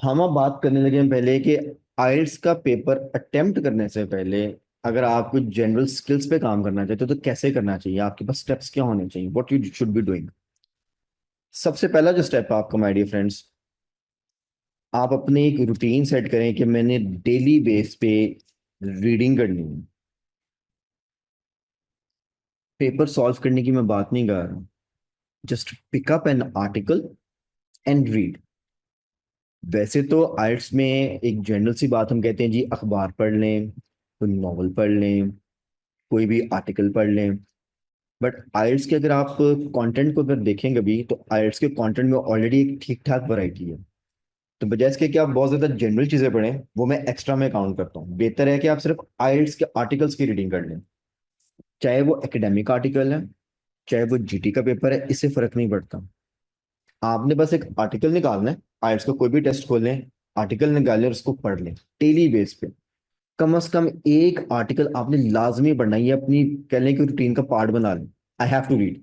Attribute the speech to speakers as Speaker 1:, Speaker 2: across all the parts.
Speaker 1: हम अब बात करने लगे हैं पहले कि आइल्स का पेपर अटेम्प्ट करने से पहले अगर आप कुछ जनरल स्किल्स पे काम करना चाहते हो तो कैसे करना चाहिए, आपके पास स्टेप्स क्या होने चाहिए, what you should be doing. सबसे पहला जो स्टेप है आपका, माय डियर फ्रेंड्स, आप अपने एक रूटीन सेट करें कि मैंने डेली बेस पे रीडिंग करनी है। पेपर सॉल्व करने की मैं बात नहीं कर रहा हूँ। Just pick up an article and read. वैसे तो आर्ट्स में एक जनरल सी बात हम कहते हैं जी, अखबार पढ़ लें, कोई नॉवल पढ़ लें, कोई भी आर्टिकल पढ़ लें। बट आइल्स के अगर आप कंटेंट को अगर देखेंगे भी तो आइल्स के कंटेंट में ऑलरेडी एक ठीक ठाक वैरायटी है। तो बजाय इसके कि आप बहुत ज्यादा जनरल चीजें पढ़ें, वो मैं एक्स्ट्रा में काउंट करता हूँ। बेहतर है कि आप सिर्फ आइल्स के आर्टिकल्स की रीडिंग कर लें। चाहे वो एकेडमिक आर्टिकल है, चाहे वो जीटी का पेपर है, इससे फर्क नहीं पड़ता। आपने बस एक आर्टिकल निकालना है, आइल्स का कोई भी टेस्ट खोल लें, आर्टिकल निकाल लें और उसको पढ़ लें डेली बेस पे। कम से कम एक आर्टिकल आपने लाजमी पढ़ना है, ये अपनी कह लें कि रूटीन का पार्ट बना लें। I have to read.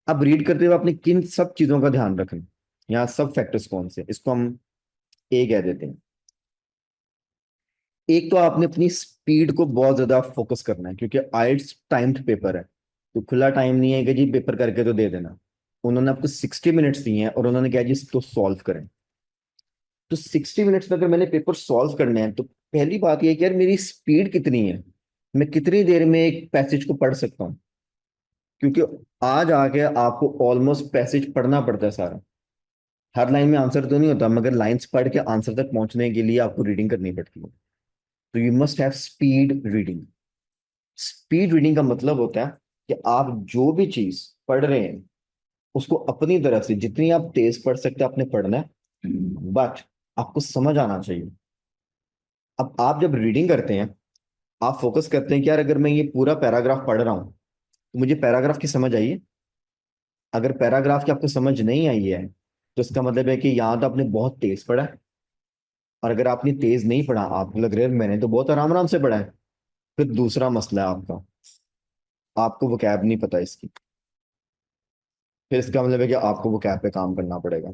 Speaker 1: अब रीड करते हुए आपने किन सब चीजों का ध्यान रखना। यहाँ सब फैक्टर्स कौन से, इसको हम ए कह देते हैं। एक तो आपने अपनी स्पीड को बहुत ज्यादा फोकस करना है, क्योंकि आइल्स टाइम्ड पेपर है। तो खुला टाइम नहीं है कि जी पेपर करके तो दे देना। उन्होंने आपको 60 मिनट्स दिए हैं और उन्होंने कहा जी इसको सॉल्व करें। तो 60 मिनट्स में अगर मैंने पेपर सॉल्व करने हैं तो पहली बात यह है कि यार मेरी स्पीड कितनी है, मैं कितनी देर में एक पैसेज को पढ़ सकता हूँ। क्योंकि आज आके आपको ऑलमोस्ट पैसेज पढ़ना पड़ता है सारा। हर लाइन में आंसर तो नहीं होता, मगर लाइंस पढ़ के आंसर तक पहुंचने के लिए आपको रीडिंग करनी पड़ती है। तो you must have speed reading. Speed reading का मतलब होता है कि आप जो भी चीज पढ़ रहे हैं उसको अपनी तरफ से जितनी आप तेज पढ़ सकते हैं आपने पढ़ना है, बट आपको समझ आना चाहिए। अब आप जब रीडिंग करते हैं, आप फोकस करते हैं कि यार अगर मैं ये पूरा पैराग्राफ पढ़ रहा हूँ तो मुझे पैराग्राफ की समझ आई है। अगर पैराग्राफ की आपको समझ नहीं आई है तो इसका मतलब है कि यहाँ तो आपने बहुत तेज पढ़ा है। और अगर आपने तेज नहीं पढ़ा, आपको लग रहा है मैंने तो बहुत आराम आराम से पढ़ा है, फिर दूसरा मसला है आपका, आपको वोकैब नहीं पता इसकी। फिर इसका मतलब है कि आपको वोकैब पे काम करना पड़ेगा।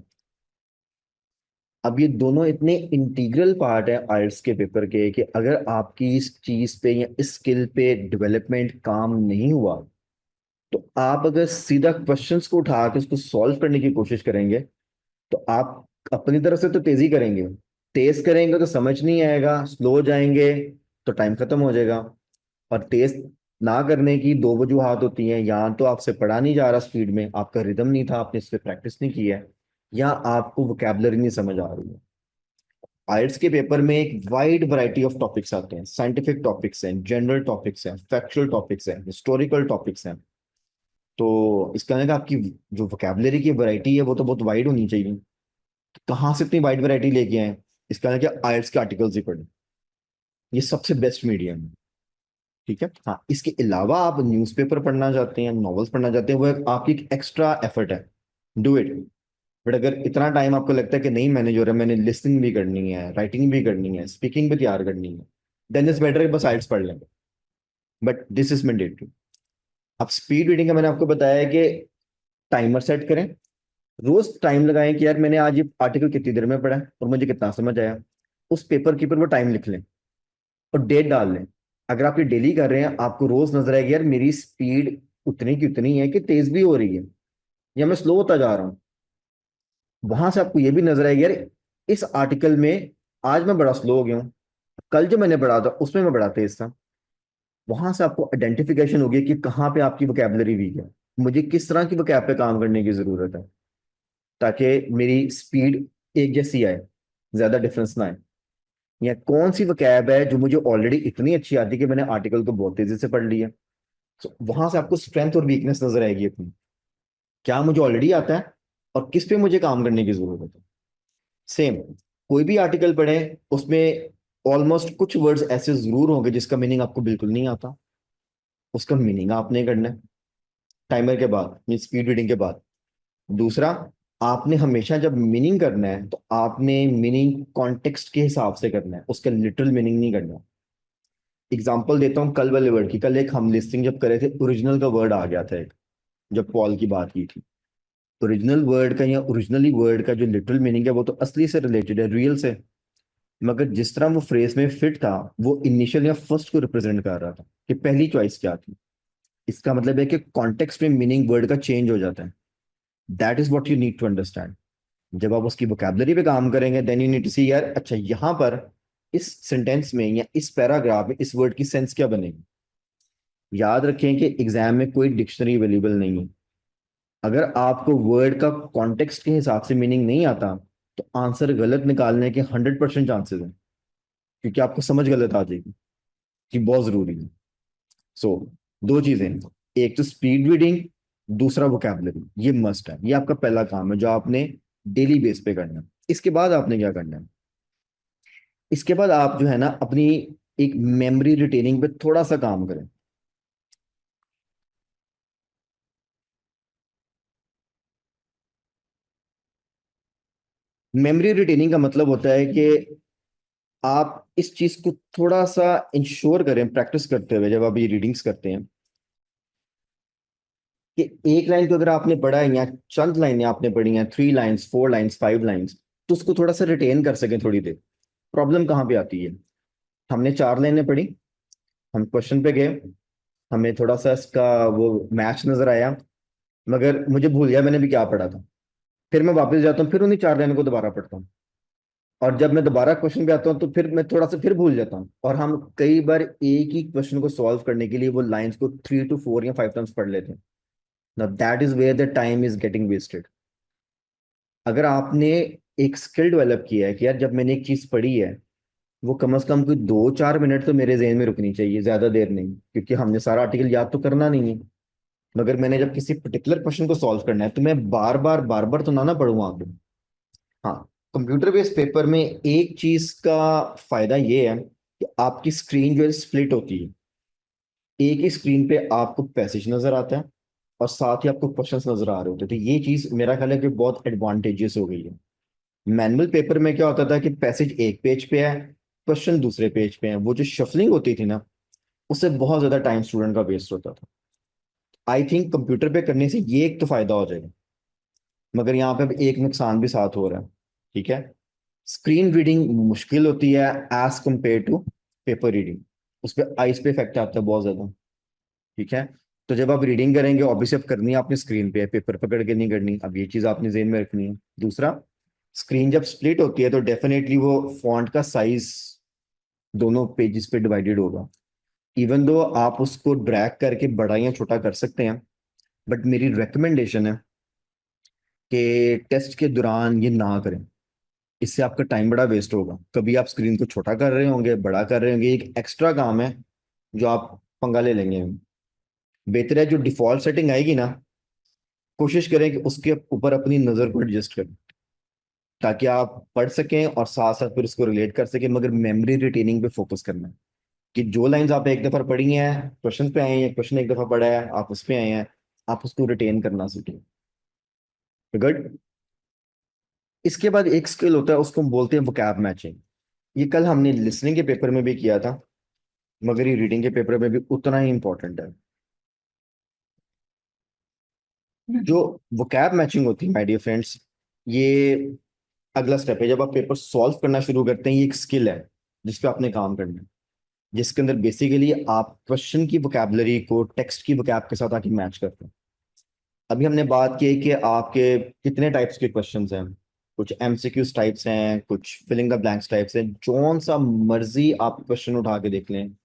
Speaker 1: अब ये दोनों इतने इंटीग्रल पार्ट है आइल्स के पेपर के कि अगर आपकी इस चीज पे या इस स्किल पे डेवलपमेंट काम नहीं हुआ, तो आप अगर सीधा क्वेश्चंस को उठा के उसको सॉल्व करने की कोशिश करेंगे तो आप अपनी तरफ से तो तेजी करेंगे। तेज करेंगे तो समझ नहीं आएगा, स्लो जाएंगे तो टाइम खत्म हो जाएगा। और तेज ना करने की दो वजूहात होती हैं, या तो आपसे पढ़ा नहीं जा रहा स्पीड में, आपका रिदम नहीं था, आपने इस पे प्रैक्टिस नहीं की है, या आपको वोकैबलरी नहीं समझ आ रही है। आइल्स के पेपर में एक वाइड वैरायटी ऑफ टॉपिक्स आते हैं। साइंटिफिक टॉपिक्स हैं, जनरल टॉपिक्स हैं, फैक्चुअल टॉपिक्स हैं, हिस्टोरिकल टॉपिक्स हैं। तो इसका मतलब आपकी जो वोकैबलरी की वैरायटी है वो तो बहुत वाइड होनी चाहिए। तो कहाँ से इतनी वाइड वैरायटी लेके आए? इसका मतलब कि आइल्स के आर्टिकल्स ही पढ़ें, ये सबसे बेस्ट मीडियम है। ठीक है, हाँ, इसके अलावा आप न्यूज़पेपर पढ़ना चाहते हैं, नॉवेल्स पढ़ना चाहते हैं, वो आपकी एक एक्स्ट्रा एफर्ट है। Do it. बट अगर इतना टाइम आपको लगता है कि नहीं मैंने जो है मैंने लिसनिंग भी करनी है, राइटिंग भी करनी है, स्पीकिंग भी तैयार करनी है, देन इट्स बेटर बस आइल्स पढ़ लेंगे। But this is mandatory. अब स्पीड रीडिंग का मैंने आपको बताया है कि टाइमर सेट करें। रोज टाइम लगाएं कि यार मैंने आज ये आर्टिकल कितनी देर में पढ़ा है और मुझे कितना समझ आया। उस पेपर के ऊपर वो टाइम लिख लें और डेट डाल लें। अगर आप ये डेली कर रहे हैं, आपको रोज नजर आएगी यार मेरी स्पीड उतनी की उतनी है कि तेज भी हो रही है या मैं स्लो होता जा रहा हूँ। वहां से आपको ये भी नजर आएगी यार इस आर्टिकल में आज मैं बड़ा स्लो हो गया हूँ, कल जो मैंने पढ़ा था उसमें मैं बड़ा तेज था। वहां से आपको आइडेंटिफिकेशन होगी कि कहाँ पे आपकी वोकैबुलरी वीक है, मुझे किस तरह की वोकैब पे काम करने की जरूरत है, ताकि मेरी स्पीड एक जैसी आए, ज्यादा डिफरेंस ना आए। या कौन सी वोकैब है जो मुझे ऑलरेडी इतनी अच्छी आती है कि मैंने आर्टिकल को बहुत तेजी से पढ़ लिया। So, वहां से आपको स्ट्रेंथ और वीकनेस नजर आएगी अपनी, क्या मुझे ऑलरेडी आता है और किस पे मुझे काम करने की जरूरत है। सेम, कोई भी आर्टिकल पढ़ें, उसमें ऑलमोस्ट कुछ वर्ड्स ऐसे जरूर होंगे जिसका मीनिंग आपको बिल्कुल नहीं आता। उसका मीनिंग आपने करना है टाइमर के बाद, मीन स्पीड रीडिंग के बाद। दूसरा, आपने हमेशा जब मीनिंग करना है तो आपने मीनिंग कॉन्टेक्स्ट के हिसाब से करना है, उसका लिटरल मीनिंग नहीं करना। एग्जाम्पल देता हूँ कल वाले वर्ड की। कल एक हम लिस्टिंग जब करे थे, ओरिजिनल का वर्ड आ गया था एक, जब पॉल की बात की थी। ओरिजिनल वर्ड का या ओरिजिनली वर्ड का जो लिटरल मीनिंग है वो तो असली से रिलेटेड है, रियल से, मगर जिस तरह वो फ्रेज में फिट था वो इनिशियल या फर्स्ट को रिप्रेजेंट कर रहा था कि पहली चॉइस क्या थी। इसका मतलब है कि कॉन्टेक्स्ट में मीनिंग वर्ड का चेंज हो जाता है। That is what you need to understand. जब आप उसकी वोकैबुलरी पे काम करेंगे then you need to see यार, अच्छा यहाँ पर इस सेंटेंस में या इस पैराग्राफ में इस वर्ड की सेंस क्या बनेगी। याद रखें कि एग्जाम में कोई डिक्शनरी अवेलेबल नहीं है। अगर आपको वर्ड का कॉन्टेक्स्ट के हिसाब से मीनिंग नहीं आता तो आंसर गलत निकालने के 100% चांसेस हैं, क्योंकि आपको समझ गलत आ जाएगी, कि बहुत जरूरी है। सो दो चीजें, एक तो स्पीड रीडिंग, दूसरा वोकैबुलरी, ये मस्ट है, ये आपका पहला काम है जो आपने डेली बेस पे करना है। इसके बाद आपने क्या करना है, इसके बाद आप जो है ना अपनी एक मेमोरी रिटेनिंग पे थोड़ा सा काम करें। मेमोरी रिटेनिंग का मतलब होता है कि आप इस चीज को थोड़ा सा इंश्योर करें प्रैक्टिस करते हुए, जब आप ये रीडिंग्स करते हैं, कि एक लाइन को अगर आपने पढ़ा है या चंद लाइनें आपने पढ़ी हैं, 3 लाइन्स, 4 लाइन्स, 5 लाइन्स, तो उसको थोड़ा सा रिटेन कर सकें थोड़ी देर। प्रॉब्लम कहाँ पे आती है, हमने 4 लाइनें पढ़ी, हम क्वेश्चन पे गए, हमें थोड़ा सा इसका वो मैच नजर आया, मगर मुझे भूल गया मैंने भी क्या पढ़ा था। फिर मैं वापस जाता हूँ, फिर उन्हीं 4 लाइनों को दोबारा पढ़ता हूँ, और जब मैं दोबारा क्वेश्चन पे आता हूँ तो फिर मैं थोड़ा सा फिर भूल जाता हूँ, और हम कई बार एक ही क्वेश्चन को सॉल्व करने के लिए वो लाइंस को 3 to 4 या 5 टाइम्स पढ़ लेते हैं। Now that is where the time is getting wasted. अगर आपने एक स्किल डेवलप किया है कि यार जब मैंने एक चीज पढ़ी है, वो कम से कम कोई 2-4 मिनट तो मेरे जहन में रुकनी चाहिए, ज्यादा देर नहीं, क्योंकि हमने सारा आर्टिकल याद तो करना नहीं है। मगर मैंने जब किसी पर्टिकुलर क्वेश्चन को सॉल्व करना है तो मैं बार बार तो ना पढ़ूं आगे। हाँ, कंप्यूटर बेस्ड पेपर में एक चीज का फायदा ये है कि आपकी स्क्रीन जो है स्प्लिट होती है। एक ही स्क्रीन पे आपको पैसेज नजर आता है और साथ ही आपको क्वेश्चंस नजर आ रहे होते हैं, तो ये चीज मेरा ख्याल है कि बहुत एडवांटेजियस हो गई है। मैनुअल पेपर में क्या होता था कि पैसेज एक पेज पे है, क्वेश्चन दूसरे पेज पे है, वो जो शफलिंग होती थी ना, उससे बहुत ज्यादा टाइम स्टूडेंट का वेस्ट होता था। आई थिंक कंप्यूटर पे करने से ये एक तो फायदा हो जाएगा, मगर यहाँ पे अब एक नुकसान भी साथ हो रहा है। ठीक है, स्क्रीन रीडिंग मुश्किल होती है as compare to paper reading. उस पर आइस पे इफेक्ट आता है बहुत ज्यादा। ठीक है, तो जब आप रीडिंग करेंगे ऑब्वियसली आप करनी है आपने स्क्रीन पे, पेपर पकड़ के नहीं करनी, अब ये चीज आपने जेहन में रखनी है। दूसरा, स्क्रीन जब स्प्लिट होती है तो डेफिनेटली वो फॉन्ट का साइज दोनों पेजेस पे डिवाइडेड होगा। इवन दो आप उसको ड्रैग करके बड़ा या छोटा कर सकते हैं, बट मेरी रिकमेंडेशन है कि टेस्ट के दौरान ये ना करें। इससे आपका टाइम बड़ा वेस्ट होगा, कभी आप स्क्रीन को छोटा कर रहे होंगे, बड़ा कर रहे होंगे, एक एक्स्ट्रा काम है जो आप पंगा ले लेंगे। बेहतर है जो डिफॉल्ट सेटिंग आएगी ना, कोशिश करें कि उसके ऊपर अपनी नज़र को एडजस्ट करें, ताकि आप पढ़ सकें और साथ साथ फिर उसको रिलेट कर सकें, मगर मेमोरी रिटेनिंग पे फोकस करना है। कि जो लाइंस आप एक दफा पढ़ी हैं, क्वेश्चन पे आए हैं, क्वेश्चन एक दफा पढ़ा है आप उस पे आए हैं, आप उसको रिटेन करना सीखें। गुड। इसके बाद एक स्किल होता है उसको हम बोलते हैं वोकैब मैचिंग। ये कल हमने लिसनिंग के पेपर में भी किया था, मगर ये रीडिंग के पेपर में भी उतना ही इंपॉर्टेंट है। जो वोकैब मैचिंग होती है माय डियर फ्रेंड्स, ये अगला स्टेप है। जब आप पेपर सॉल्व करना शुरू करते हैं, ये एक स्किल है जिस पे आपने काम करना है, जिसके अंदर बेसिकली आप क्वेश्चन की वोकैबुलरी को टेक्स्ट की वोकैब के साथ आके मैच करते हैं। अभी हमने बात की कि आपके कितने टाइप्स के क्वेश्चंस हैं, कुछ एमसीक्यूज टाइप्स हैं, कुछ फिलिंग द ब्लैंक्स टाइप्स हैं, जौन सा मर्जी आप क्वेश्चन उठा के देख लें,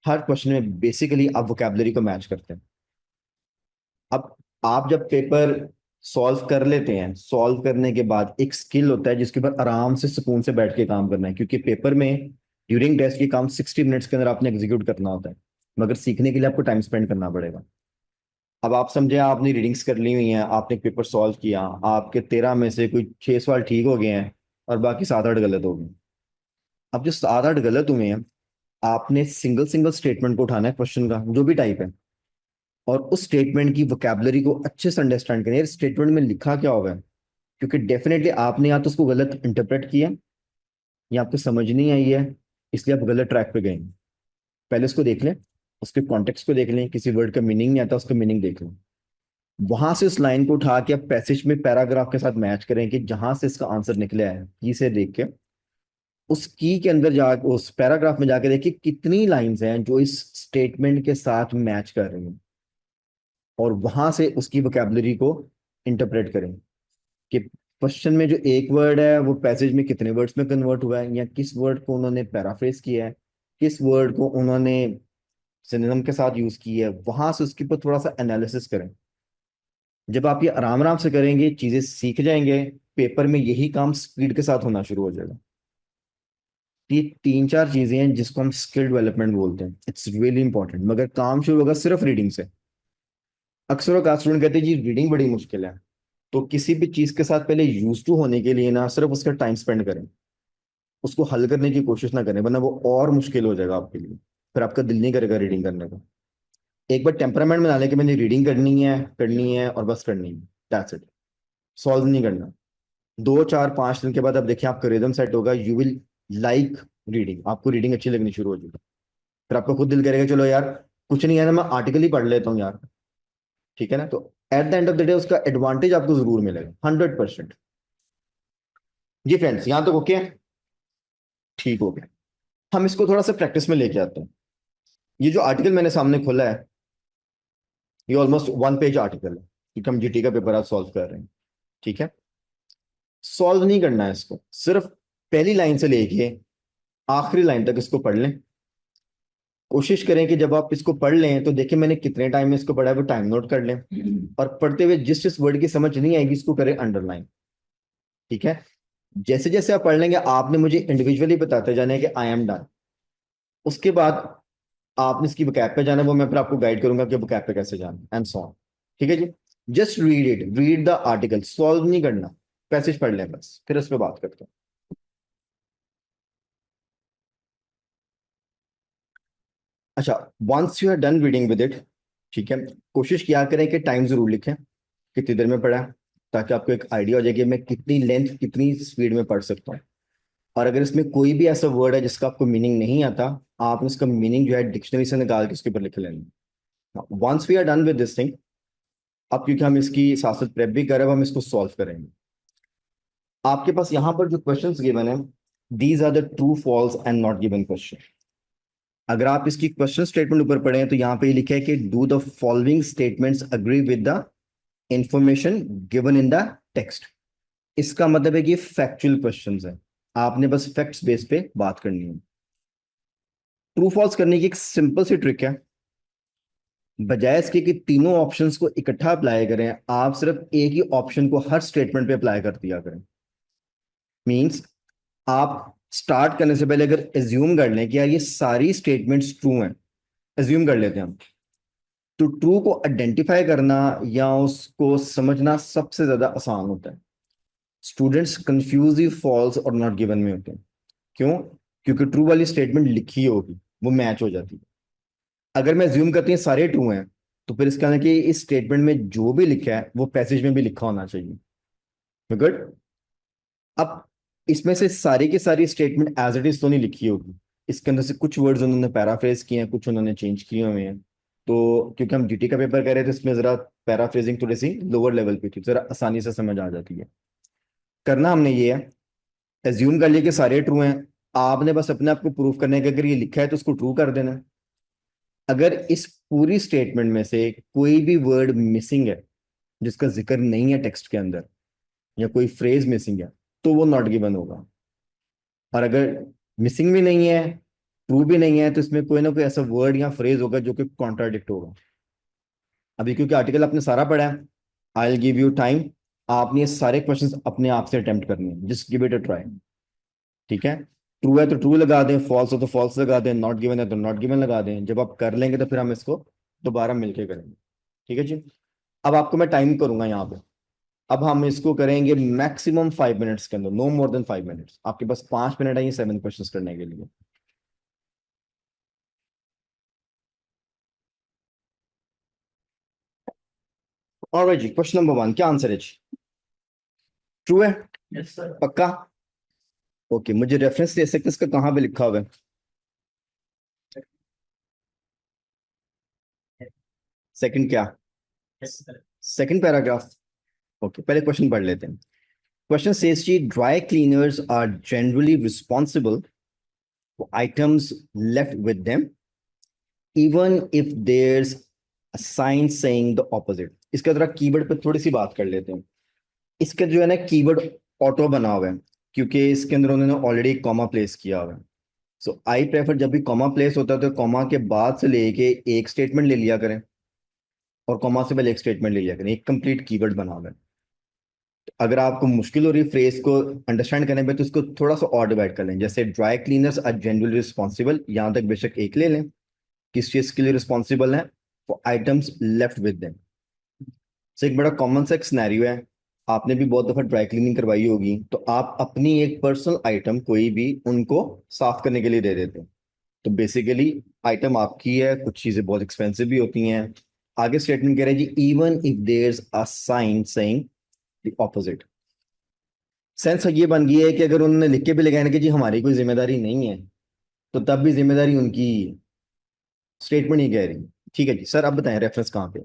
Speaker 1: हर क्वेश्चन में बेसिकली आप वोकैबुलरी को मैच करते हैं। अब आप जब पेपर सॉल्व कर लेते हैं, सॉल्व करने के बाद एक स्किल होता है जिसके ऊपर आराम से सुकून से बैठ के काम करना है, क्योंकि पेपर में ड्यूरिंग टेस्ट की काम 60 मिनट्स के अंदर आपने एग्जीक्यूट करना होता है, मगर सीखने के लिए आपको टाइम स्पेंड करना पड़ेगा। अब आप समझे आपने रीडिंग्स कर ली हुई हैं, आपने पेपर सॉल्व किया, आपके 13 में से कोई 6 सवाल ठीक हो गए हैं और बाकी 7-8 गलत हो गए। अब जो 7-8 गलत हुए हैं, आपने सिंगल सिंगल स्टेटमेंट को उठाना है क्वेश्चन का जो भी टाइप है, और उस स्टेटमेंट की वोकैबुलरी को अच्छे से अंडरस्टैंड करें, स्टेटमेंट में लिखा क्या होगा है। क्योंकि डेफिनेटली आपने या तो उसको गलत इंटरप्रेट किया या आपको समझ नहीं आई है, इसलिए आप गलत ट्रैक पे गए। पहले उसको देख लें, उसके कॉन्टेक्स्ट को देख लें, किसी वर्ड का मीनिंग नहीं आता उसका मीनिंग देख लें। वहां से उस लाइन को उठा के आप पैसेज में पैराग्राफ के साथ मैच करें कि जहां से इसका आंसर निकला है, की से देख के उस की के अंदर जा उस पैराग्राफ में जाके देखिए कितनी लाइंस हैं जो इस स्टेटमेंट के साथ मैच कर रही हैं, और वहां से उसकी वोकैबुलरी को इंटरप्रेट करें कि क्वेश्चन में जो एक वर्ड है वो पैसेज में कितने वर्ड्स में कन्वर्ट हुआ है, या किस वर्ड को उन्होंने पैराफ्रेज किया है, किस वर्ड को उन्होंने सिनोनिम के साथ यूज किया है, वहां से उसके ऊपर थोड़ा सा एनालिसिस करें। जब आप ये आराम आराम से करेंगे, चीजें सीख जाएंगे, पेपर में यही काम स्पीड के साथ होना शुरू हो जाएगा। ये तीन चार चीजें हैं जिसको हम स्किल डेवलपमेंट बोलते हैं, इट्स रियली इंपॉर्टेंट। मगर काम शुरू होगा सिर्फ रीडिंग से। अक्सर और स्टूडेंट कहते हैं जी रीडिंग बड़ी मुश्किल है, तो किसी भी चीज के साथ पहले यूज टू होने के लिए ना सिर्फ उसका टाइम स्पेंड करें, उसको हल करने की कोशिश ना करें, वरना वो और मुश्किल हो जाएगा आपके लिए। फिर आपका दिल नहीं करेगा रीडिंग करने का। एक बार टेम्परामेंट बना लें कि मैंने रीडिंग करनी है और बस करनी है, दैट्स इट। सॉल्व नहीं करना। 2 4 5 दिन के बाद आप देखिए आपका रिदम सेट होगा, यू विल लाइक रीडिंग, आपको रीडिंग अच्छी लगनी शुरू हो जाएगी। फिर आपका खुद दिल करेगा चलो यार कुछ नहीं है ना, मैं आर्टिकल ही पढ़ लेता हूँ यार। ठीक है ना, तो at the end of the day उसका एडवांटेज आपको जरूर मिलेगा 100%। जी फ्रेंड्स, यहां तक ओके है? ठीक हो गया। हम इसको थोड़ा सा प्रैक्टिस में लेके आते हैं। ये जो आर्टिकल मैंने सामने खोला है, ये ऑलमोस्ट 1 पेज आर्टिकल है, क्योंकि हम जीटी का पेपर आज सॉल्व कर रहे हैं। ठीक है, सॉल्व नहीं करना है इसको, सिर्फ पहली लाइन से लेके आखिरी लाइन तक इसको पढ़ लें। कोशिश करें कि जब आप इसको पढ़ लें तो देखिए मैंने कितने टाइम में इसको पढ़ा है वो टाइम नोट कर लें, और पढ़ते हुए जिस जिस वर्ड की समझ नहीं आएगी इसको करें अंडरलाइन। ठीक है, जैसे जैसे आप पढ़ लेंगे आपने मुझे इंडिविजुअली बताते जाना है कि आई एम डन। उसके बाद आपने इसकी वकैब पे जाना है, वो मैं फिर आपको गाइड करूंगा कि वकैब पे कैसे जाना एंड सो ऑन। ठीक है जी, just read it, read the article, solve नहीं करना, पैसेज पढ़ लें बस, फिर उस पर बात करते हैं। अच्छा, once you are done reading with it, ठीक है, कोशिश किया करें कि टाइम जरूर लिखें, कितनी देर में पढ़ा है, ताकि आपको एक आइडिया हो जाए कि मैं कितनी लेंथ कितनी स्पीड में पढ़ सकता हूँ। और अगर इसमें कोई भी ऐसा वर्ड है जिसका आपको मीनिंग नहीं आता, आपने उसका मीनिंग जो है डिक्शनरी से निकाल के उसके ऊपर लिख लेना। Once we are done with this thing, अब क्योंकि हम इसकी साथ साथ प्रेप भी कर रहे हैं, अब हम इसको सॉल्व करेंगे। आपके पास यहाँ पर जो क्वेश्चंस गिवन है, these are the true false and not given question. अगर आप इसकी क्वेश्चन स्टेटमेंट ऊपर पढ़ें तो यहाँ पे ये लिखा है कि do the following statements agree with the information given in the text. इसका मतलब है कि फैक्चुअल क्वेश्चंस है, आपने बस फैक्ट्स बेस पे बात करनी है। ट्रू फॉल्स करने की एक सिंपल सी ट्रिक है, बजाय इसके कि तीनों ऑप्शंस को इकट्ठा अप्लाई करें, आप सिर्फ एक ही ऑप्शन को हर स्टेटमेंट पे अप्लाई कर दिया करें। मींस आप स्टार्ट करने से पहले अगर एज्यूम कर लें कि यार ये सारी स्टेटमेंट्स ट्रू हैं, एज्यूम कर लेते हैं हम, तो ट्रू को आइडेंटिफाई करना या उसको समझना सबसे ज्यादा आसान होता है। स्टूडेंट्स कंफ्यूज फॉल्स और नॉट गिवन में होते हैं। क्यों? क्योंकि ट्रू वाली स्टेटमेंट लिखी होगी, वो मैच हो जाती है। अगर मैं ज्यूम करती हूँ सारे ट्रू हैं, तो फिर इसका मतलब कि इस स्टेटमेंट में जो भी लिखा है वो पैसेज में भी लिखा होना चाहिए। गुड। अब इसमें से सारी की सारी स्टेटमेंट एज इट इज तो नहीं लिखी होगी, इसके अंदर से कुछ वर्ड्स उन्होंने पैराफ्रेज किए हैं, कुछ उन्होंने चेंज किए हुए हैं। तो क्योंकि हम जीटी का पेपर कर रहे थे, इसमें जरा पैराफ्रेजिंग थोड़ी सी लोअर लेवल पे थी, जरा आसानी से समझ आ जाती है। करना हमने ये है, एज्यूम कर लिया कि सारे ट्रू हैं, आपने बस अपने आप को प्रूव करने का अगर ये लिखा है तो उसको ट्रू कर देना है। अगर इस पूरी स्टेटमेंट में से कोई भी वर्ड मिसिंग है, जिसका जिक्र नहीं है टेक्स्ट के अंदर, या कोई फ्रेज मिसिंग है, तो वो नॉट गिवन होगा। और अगर मिसिंग भी नहीं है, ट्रू भी नहीं है, तो इसमें कोई ना कोई ऐसा वर्ड या फ्रेज होगा जो कि कॉन्ट्राडिक्ट होगा। अभी क्योंकि आर्टिकल आपने सारा पढ़ा है, I will give you time, आपने ये सारे क्वेश्चंस अपने आप से अटेम्प्ट करने हैं, just give it a try. ठीक है, ट्रू है तो ट्रू लगा दें, फॉल्स हो तो फॉल्स लगा दें, नॉट गिवन है तो नॉट गिवन लगा दें। जब आप कर लेंगे तो फिर हम इसको दोबारा मिलके करेंगे। ठीक है जी, अब आपको मैं टाइम करूंगा यहाँ पे। अब हम इसको करेंगे मैक्सिमम 5 मिनट्स के अंदर, नो मोर देन 5 मिनट्स। आपके पास 5 मिनट है ये 7 क्वेश्चंस करने के लिए। ऑलराइट जी, क्वेश्चन नंबर 1 क्या आंसर है जी? ट्रू है?
Speaker 2: Yes sir.
Speaker 1: पक्का? ओके, मुझे रेफरेंस दे सकते हैं इसका कहाँ पे लिखा हुआ है? सेकंड क्या?
Speaker 2: Yes sir.
Speaker 1: Second paragraph. Okay, पहले क्वेश्चन पढ़ लेते हैं। क्वेश्चन सेज जी, dry cleaners are generally responsible for items left with them even if there's a sign saying the opposite. इसका जरा कीवर्ड पे थोड़ी सी बात कर लेते हैं। इसका जो है ना कीवर्ड ऑटो बना हुआ है, क्योंकि इसके अंदर उन्होंने ऑलरेडी कॉमा प्लेस किया हुआ है। सो आई प्रेफर जब भी कॉमा प्लेस होता है तो कॉमा के बाद से लेके एक स्टेटमेंट ले लिया करें, और कॉमा से पहले एक स्टेटमेंट ले लिया करें। एक कंप्लीट कीवर्ड बना हुआ है। अगर आपको मुश्किल हो रही है फ्रेज को अंडरस्टैंड करने में, तो इसको थोड़ा सा और डिवाइड कर लें। जैसे dry cleaners are generally responsible, यहां तक बेशक एक ले लें। किस चीज के लिए रिस्पॉन्सिबल है? For items left with them. So एक बड़ा कॉमन सा एक सिनेरियो है, आपने भी बहुत दफा ड्राई क्लीनिंग करवाई होगी, तो आप अपनी एक पर्सनल आइटम कोई भी उनको साफ करने के लिए दे देते हैं। तो बेसिकली आइटम आपकी है, कुछ चीजें बहुत एक्सपेंसिव भी होती हैं। आगे स्टेटमेंट कह रहे हैं जी, even if there a sign saying the opposite. Sense ये बन गई है कि अगर उन्होंने लिख के भी लगाया ना कि जी हमारी कोई जिम्मेदारी नहीं है, तो तब भी जिम्मेदारी उनकी। स्टेटमेंट ही कह रही। ठीक है जी सर, अब बताएं रेफरेंस कहाँ पे?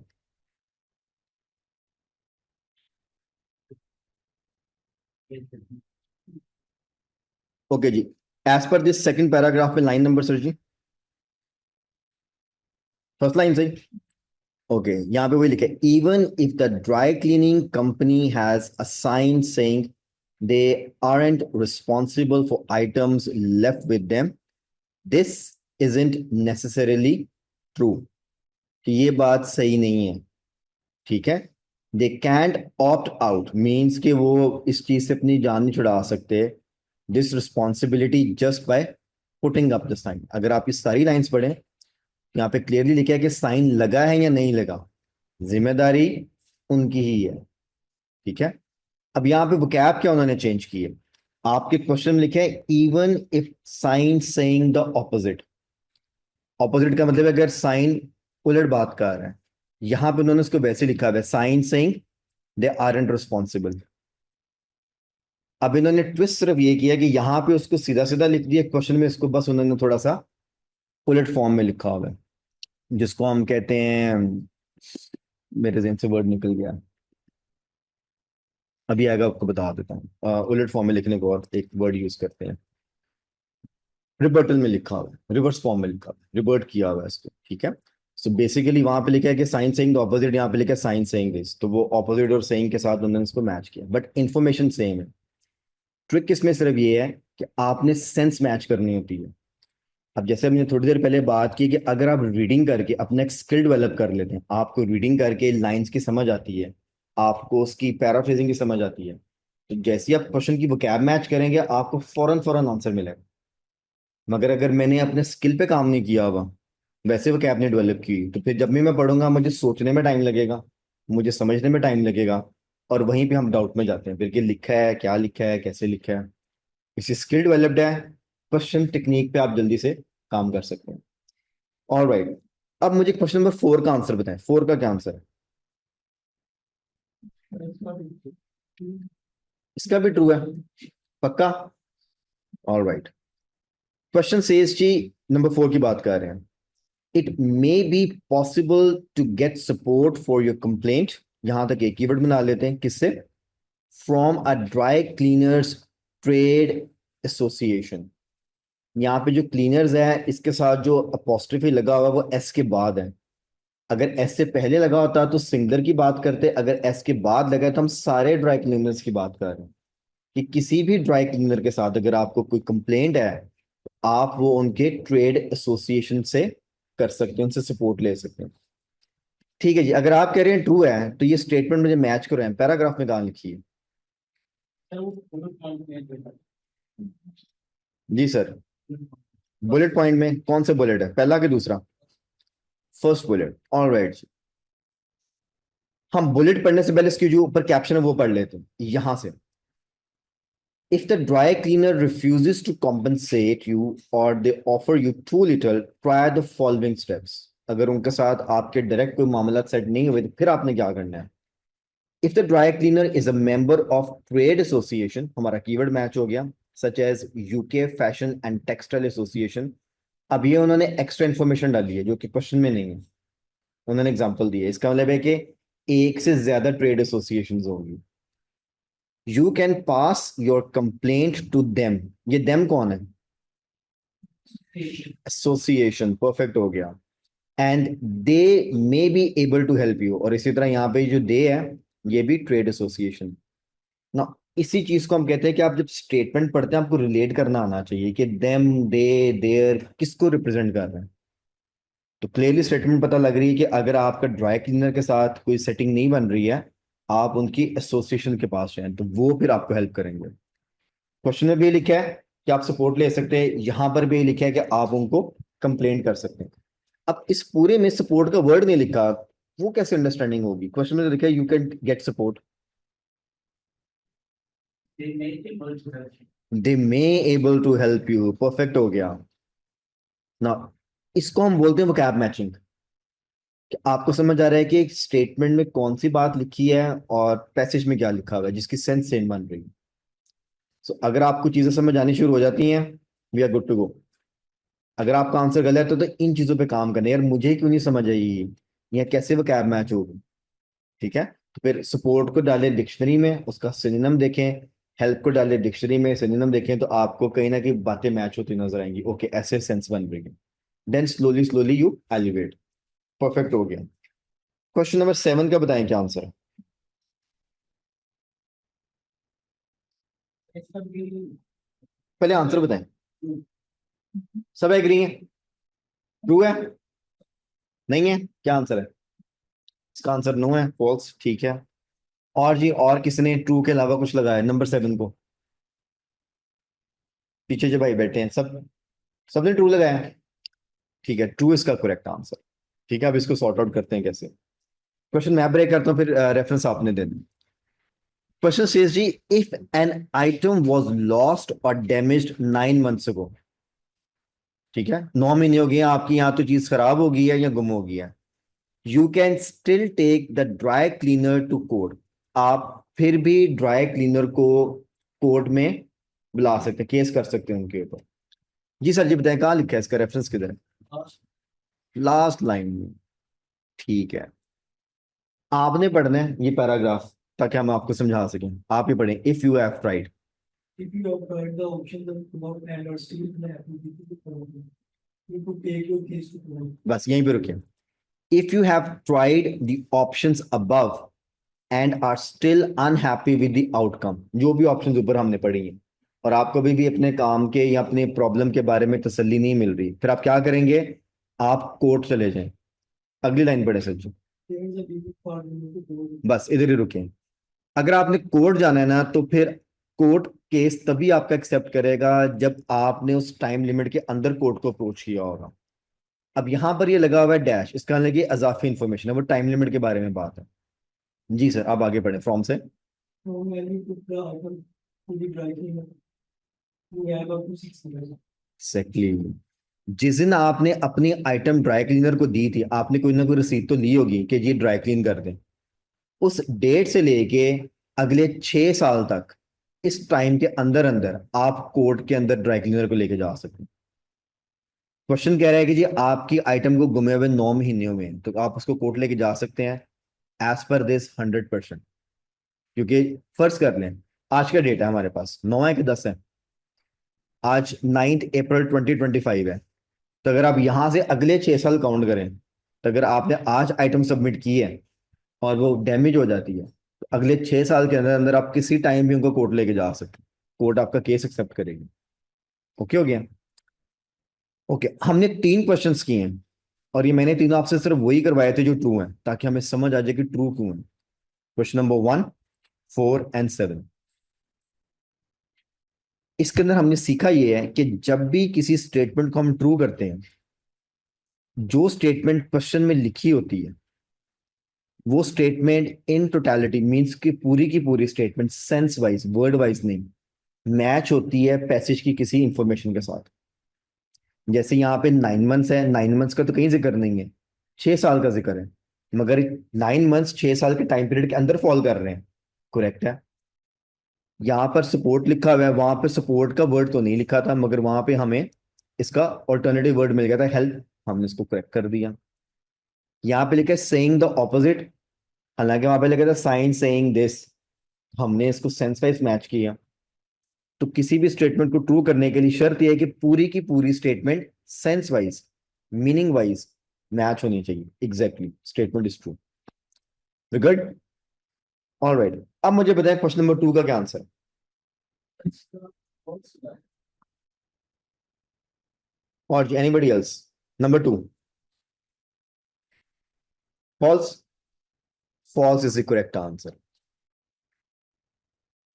Speaker 1: ओके जी, as per this second paragraph में लाइन नंबर सर जी, फर्स्ट लाइन सही। ओके, यहाँ पे वही लिखा है, even if the dry cleaning company has a sign saying they aren't responsible for items left with them, this isn't necessarily true। कि ये बात सही नहीं है। ठीक है, they can't opt out means कि वो इस चीज से अपनी जान नहीं छुड़ा सकते this responsibility just by putting up the sign. अगर आप इस सारी लाइंस पढ़ें, यहाँ पे क्लियरली लिखा है कि साइन लगा है या नहीं लगा, जिम्मेदारी उनकी ही है। ठीक है, अब यहाँ पे वोकैब क्या उन्होंने चेंज की है। आपके क्वेश्चन में लिखे है even if sign saying the opposite. Opposite का मतलब है अगर साइन उलट बात कर रहा है। यहां पे उन्होंने उसको वैसे लिखा है, sign saying they aren't responsible. अब इन्होंने ट्विस्ट सिर्फ ये किया कि यहाँ पे उसको सीधा सीधा लिख दिया, क्वेश्चन में इसको बस उन्होंने थोड़ा सा उलट फॉर्म में लिखा हुआ है, जिसको हम कहते हैं, मेरे जहन से वर्ड निकल गया, अभी आएगा आपको बता देता हूँ। उलट फॉर्म में लिखने को और एक वर्ड यूज करते हैं, रिबर्टल में लिखा हुआ है, रिवर्स फॉर्म में लिखा हुआ है, रिवर्ट किया हुआ है इसको। ठीक है, सो बेसिकली वहां पे लिखा है कि साइन सेइंग द ऑपोजिट, यहाँ पे लिखा है साइन सेइंग दिस, तो वो ऑपोजिट और सेइंग के साथ उन्होंने इसको मैच किया, बट इंफॉर्मेशन सेम है। ट्रिक इसमें सिर्फ ये है कि आपने सेंस मैच करनी होती है। अब जैसे हमने थोड़ी देर पहले बात की कि अगर आप रीडिंग करके अपना एक स्किल डेवलप कर लेते हैं, आपको रीडिंग करके लाइंस की समझ आती है, आपको उसकी पैराफ्रेजिंग की समझ आती है, तो जैसे ही आप क्वेश्चन की वोकैब मैच करेंगे आपको फौरन फौरन आंसर मिलेगा। मगर अगर मैंने अपने स्किल पे काम नहीं किया हुआ, वैसे वो कैब नहीं डेवलप की, तो फिर जब भी मैं पढ़ूंगा मुझे सोचने में टाइम लगेगा, मुझे समझने में टाइम लगेगा, और वहीं पे हम डाउट में जाते हैं फिर कि लिखा है क्या, लिखा है कैसे लिखा है। इसी स्किल डेवलप्ड है, क्वेश्चन टेक्निक पे आप जल्दी से काम कर सकते हैं। ऑल राइट, अब मुझे क्वेश्चन नंबर 4 का आंसर बताएं। 4 का क्या आंसर है? इसका भी ट्रू है, पक्का? ऑल राइट, क्वेश्चन सेज जी, नंबर 4 की बात कर रहे हैं, it may be possible to get support for your complaint. यहां तक एक कीवर्ड बना लेते हैं, किससे? From a dry cleaners trade association. यहाँ पे जो क्लीनर्स है इसके साथ जो अपोस्ट्रोफी लगा हुआ है वो एस के बाद है। अगर एस से पहले लगा होता तो सिंगलर की बात करते, अगर एस के बाद लगा है तो हम सारे ड्राई क्लीनर्स की बात कर रहे हैं। कि किसी भी ड्राई क्लीनर के साथ अगर आपको कोई कंप्लेंट है, आप वो उनके ट्रेड एसोसिएशन से कर सकते हैं, उनसे सपोर्ट ले सकते हैं। ठीक है जी, अगर आप कह रहे हैं ट्रू है तो ये स्टेटमेंट मुझे मैच करो है, पैराग्राफ में कहाँ लिखी है? जी सर, बुलेट पॉइंट में कौन सा बुलेट है, पहला कि दूसरा? First bullet. ऑल राइट, हम बुलेट पढ़ने से पहले इसकी जो ऊपर कैप्शन है वो पढ़ लेते हैं यहां से। If the dry cleaner refuses to compensate you or they offer you too little, try the following steps। अगर उनके साथ आपके डायरेक्ट कोई मामला सेट नहीं हुए तो फिर आपने क्या करना है? If the dry cleaner is a member of trade association, हमारा कीवर्ड मैच हो गया, such as UK fashion and textile association. अब ये उन्होंने एक्स्ट्रा इंफॉर्मेशन डाली है जो कि क्वेश्चन में नहीं है, उन्होंने एग्जांपल दी है। इसका मतलब है कि एक से ज्यादा ट्रेड एसोसिएशंस होंगी। You can pass your complaint to them. ये देम कौन है? एसोसिएशन, परफेक्ट हो गया। And they may be able to help you, और इसी तरह यहाँ पे जो दे है ये भी ट्रेड एसोसिएशन ना। इसी चीज को हम कहते हैं कि आप जब स्टेटमेंट पढ़ते हैं आपको रिलेट करना आना चाहिए कि देम, दे, देयर किसको रिप्रेजेंट कर रहे हैं। तो क्लियरली स्टेटमेंट पता लग रही है कि अगर आपका ड्राई क्लीनर के साथ कोई सेटिंग नहीं बन रही है, आप उनकी एसोसिएशन के पास जाएं तो वो फिर आपको हेल्प करेंगे। क्वेश्चन में भी लिखा है कि आप सपोर्ट ले सकते हैं, यहां पर भी लिखा है कि आप उनको कंप्लेंट कर सकते हैं। अब इस पूरे में सपोर्ट का वर्ड नहीं लिखा, वो कैसे अंडरस्टैंडिंग होगी? क्वेश्चन में तो लिखा है you can get support. They may able to help you, perfect हो गया ना। इसको हम बोलते हैं वोकैब मैचिंग। कि आपको समझ आ रहा है कि एक स्टेटमेंट में कौन सी बात लिखी है और पैसेज में क्या लिखा हुआ है जिसकी सेंस सेम बन रही है। सो अगर आपको चीजें समझ आनी शुरू हो जाती हैं, we are good to go. अगर आपका आंसर गलत है तो इन चीजों पे काम करना है, यार मुझे क्यों नहीं समझ आई, या कैसे वोकैब मैच होगी। ठीक है, तो फिर सपोर्ट को डालें डिक्शनरी में, उसका सिनोनिम देखें। हेल्प को डालें डिक्शनरी में, सिनोनिम देखें, तो आपको कहीं ना कहीं बातें मैच होती नजर आएंगी। ओके, ऐसे सेंस बन रही है। Then slowly slowly you elevate. Perfect हो गया। क्वेश्चन नंबर 7 का बताएं क्या आंसर है? पहले आंसर बताएं। सब एग्री हैं? ट्रू है? नहीं है? क्या आंसर है इसका? आंसर नो है, फॉल्स। ठीक है। और जी, और किसने ट्रू के अलावा कुछ लगाया नंबर 7 को? पीछे जो भाई बैठे हैं सब, सबने ट्रू लगाया है। ठीक है, ट्रू इसका करेक्ट आंसर। ठीक है, अब इसको सॉर्ट आउट करते हैं कैसे। क्वेश्चन मैं ब्रेक करता हूँ, फिर रेफरेंस आपने दे दें। क्वेश्चन सेज जी, if an item was lost और डैमेज्ड 9 मंथ्स अगो। ठीक है, 9 महीने हो गए हैं आपकी, यहाँ तो चीज खराब हो गई है या गुम हो गई है। You can still take the dry cleaner to court. आप फिर भी ड्राई क्लीनर को कोर्ट में बुला सकते हैं, केस कर सकते हैं उनके ऊपर। जी सर, जी बताएं कहाँ लिखा है, इसका रेफरेंस किधर है? लास्ट लाइन में। ठीक है, आपने पढ़ना है ये पैराग्राफ ताकि हम आपको समझा सकें। आप ही पढ़ें। If you have tried.
Speaker 2: If you have tried the option that above and are still unhappy with the problem, you could take your case to court.
Speaker 1: बस यहीं पे रुके। If you have tried the options above and are still unhappy with the outcome, जो भी options ऊपर हमने पढ़ी हैं, और आपको अभी भी अपने काम के या अपने प्रॉब्लम के बारे में तसल्ली नहीं मिल रही, फिर आप क्या करेंगे? आप कोर्ट चले जाएं। अगली लाइन पढ़े सर जी।
Speaker 2: There is a big part in the court.
Speaker 1: बस इधर ही रुके। अगर आपने कोर्ट जाना है ना, तो फिर कोर्ट केस तभी आपका एक्सेप्ट करेगा जब आपने उस टाइम लिमिट के अंदर कोर्ट को अप्रोच किया होगा। अब यहां पर ये लगा हुआ है डैश, इसका मतलब कि अजाफी इंफॉर्मेशन है, वो टाइम लिमिट के बारे में बात है। जी सर, आप आगे पढ़े फ्रॉम से।
Speaker 2: So when you put the item to the dry cleaner, you have up to 6 months.
Speaker 1: Exactly. जिस दिन आपने अपनी आइटम ड्राई क्लीनर को दी थी, आपने कोई ना कोई रसीद तो ली होगी कि ये ड्राई क्लीन कर दें। उस डेट से लेके अगले 6 साल तक, इस टाइम के अंदर अंदर आप कोर्ट के अंदर ड्राई क्लीनर को लेके जा सकते हैं। क्वेश्चन कह रहा है कि जी आपकी आइटम को गुमे हुए 9 महीने हुए हैं, तो आप उसको कोर्ट लेके जा सकते हैं एज पर दिस 100%। क्योंकि फर्ज कर लें, आज का डेट है हमारे पास 9 है कि 10 है? आज 9 अप्रैल 2025 है। तो अगर आप यहां से अगले 6 साल काउंट करें, तो अगर आपने आज आइटम सबमिट की है और वो डैमेज हो जाती है, तो अगले 6 साल के अंदर अंदर आप किसी टाइम भी उनको कोर्ट लेके जा सकते हैं। कोर्ट आपका केस एक्सेप्ट करेगी। ओके हो गया? ओके, हमने 3 क्वेश्चंस किए हैं, और ये मैंने तीनों आपसे सिर्फ वही करवाए थे जो ट्रू हैं, ताकि हमें समझ आ जाए कि ट्रू क्यों है। Question number 1, 4 and 7। इसके अंदर हमने सीखा ये है कि जब भी किसी स्टेटमेंट को हम ट्रू करते हैं, जो स्टेटमेंट क्वेश्चन में लिखी होती है वो स्टेटमेंट इन टोटलिटी मींस की पूरी statement sense wise, word wise नहीं, मैच होती है पैसेज की किसी इंफॉर्मेशन के साथ। जैसे यहाँ पे 9 मंथ्स है, 9 मंथ्स का तो कहीं जिक्र नहीं है, 6 साल का जिक्र है, मगर 9 मंथ्स 6 साल के टाइम पीरियड के अंदर फॉल कर रहे हैं। करेक्ट है। यहाँ पर सपोर्ट लिखा हुआ है, वहां पे सपोर्ट का वर्ड तो नहीं लिखा था, मगर वहां पे हमें इसका ऑल्टरनेटिव वर्ड मिल गया था हेल्प, हमने इसको करेक्ट कर दिया। यहाँ पे लिखा है सेइंग द ऑपोजिट, हालांकि वहां पे लिखा था साइन सेइंग दिस, हमने इसको सेंस वाइज मैच किया। तो किसी भी स्टेटमेंट को ट्रू करने के लिए शर्त यह है कि पूरी की पूरी statement sense wise, meaning wise match होनी चाहिए। Exactly, statement is true. We good? Alright, अब मुझे बताएं क्वेश्चन नंबर 2 का क्या आंसर है। और anybody else? Number 2 false. False is the correct answer.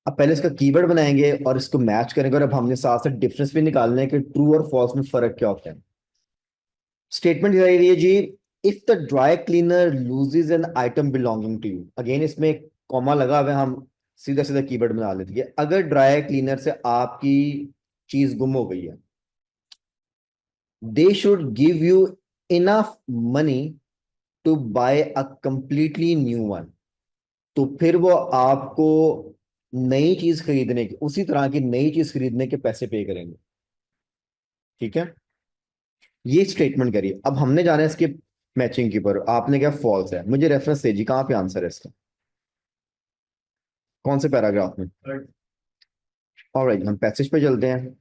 Speaker 1: अब पहले इसका कीवर्ड बनाएंगे और इसको मैच करेंगे, और अब हमने साथ साथ डिफरेंस भी निकालना है कि ट्रू और फॉल्स में फर्क क्या होता है। स्टेटमेंट दिखाई रही है जी, if the dry cleaner loses an item belonging to you. Again इसमें एक कॉमा लगा हुआ है, हम सीधा सीधा कीवर्ड बना लेते हैं। अगर ड्राई क्लीनर से आपकी चीज गुम हो गई है, they should give you enough money to buy a completely new one. तो फिर वो आपको नई चीज खरीदने की, उसी तरह की नई चीज खरीदने के पैसे पे करेंगे। ठीक है, ये स्टेटमेंट करिए। अब हमने जाना है इसके मैचिंग के ऊपर। आपने क्या फॉल्स है, मुझे रेफरेंस दीजिए कहाँ पे आंसर है इसका, कौन से पैराग्राफ में। ऑलराइट, हम पैसेज पे चलते हैं।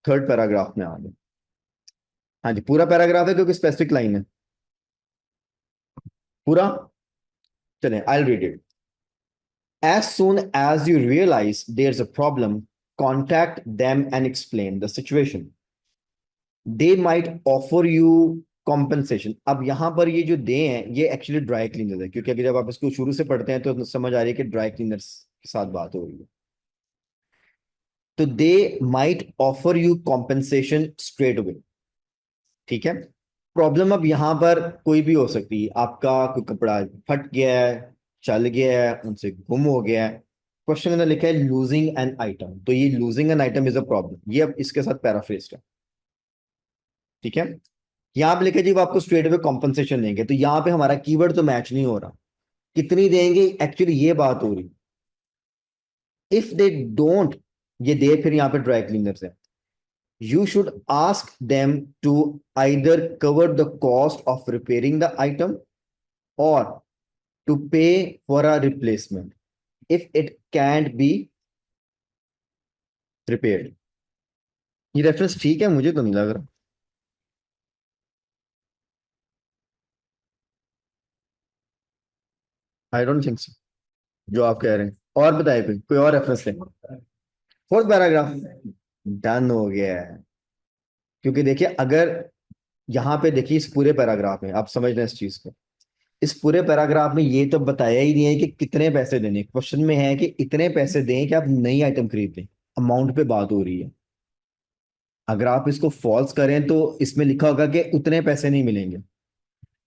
Speaker 1: थर्ड पैराग्राफ में आ गए। हाँ जी, पूरा पैराग्राफ है क्योंकि स्पेसिफिक लाइन है पूरा। चलें, I read it. As soon as you realise there is a problem, contact them and explain the situation. They might offer you compensation. अब यहां पर ये जो दे हैं ये एक्चुअली ड्राई क्लीनर है, क्योंकि अगर जब आप इसको शुरू से पढ़ते हैं तो समझ आ रही है कि ड्राई क्लीनर्स के साथ बात हो रही है। तो दे might offer you compensation straight away. ठीक है, प्रॉब्लम अब यहां पर कोई भी हो सकती है। आपका कोई कपड़ा फट गया है, चल गया है, उनसे गुम हो गया है। क्वेश्चन में लिखा है लूजिंग एन आइटम, तो ये losing an item is a problem, ये अब इसके साथ पैराफ्रेज्ड है। ठीक है, यहाँ पे लिखा है जी वो आपको स्ट्रेट अवे कॉम्पनसेशन देंगे, तो यहाँ पे हमारा कीवर्ड तो मैच नहीं हो रहा। कितनी देंगे एक्चुअली ये बात हो रही। इफ दे डोंट, ये दे फिर यहाँ पे ड्राई क्लीनर्स है, you should ask them to either cover the cost of repairing the item or to pay for a replacement if it can't be repaired। ये रेफरेंस ठीक है? मुझे तो नहीं लग रहा। आई डोंट थिंक सो जो आप कह रहे हैं। और बताए कोई और रेफरेंस है? फोर्थ पैराग्राफ डन हो गया है। क्योंकि देखिए, अगर यहाँ पे देखिए इस पूरे पैराग्राफ में आप समझ रहे हैं इस चीज को, इस पूरे पैराग्राफ में ये तो बताया ही नहीं है कि कितने पैसे देने। क्वेश्चन में है कि इतने पैसे दें कि आप नई आइटम खरीद लें, अमाउंट पे बात हो रही है। अगर आप इसको फॉल्स करें तो इसमें लिखा होगा कि उतने पैसे नहीं मिलेंगे।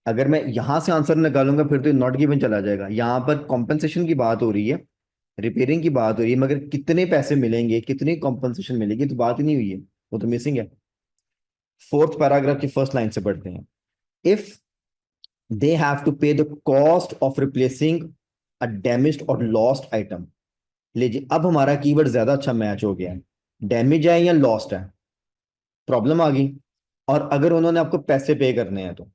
Speaker 1: अगर मैं यहां से आंसर निकालूंगा फिर तो नॉट गिवन चला जाएगा। यहां पर कॉम्पेंसेशन की बात हो रही है, रिपेयरिंग की बात हो रही है, मगर कितने पैसे मिलेंगे, कितनी कॉम्पेंसेशन मिलेगी, तो बात ही नहीं हुई है, वो तो मिसिंग है। फोर्थ पैराग्राफ की फर्स्ट लाइन से पढ़ते हैं। If they have to pay the cost of replacing a damaged or lost item। लीजिए, अब हमारा कीवर्ड ज्यादा अच्छा मैच हो गया है। डैमेज है या लॉस्ट है, प्रॉब्लम आ गई। और अगर उन्होंने आपको पैसे पे करने हैं तो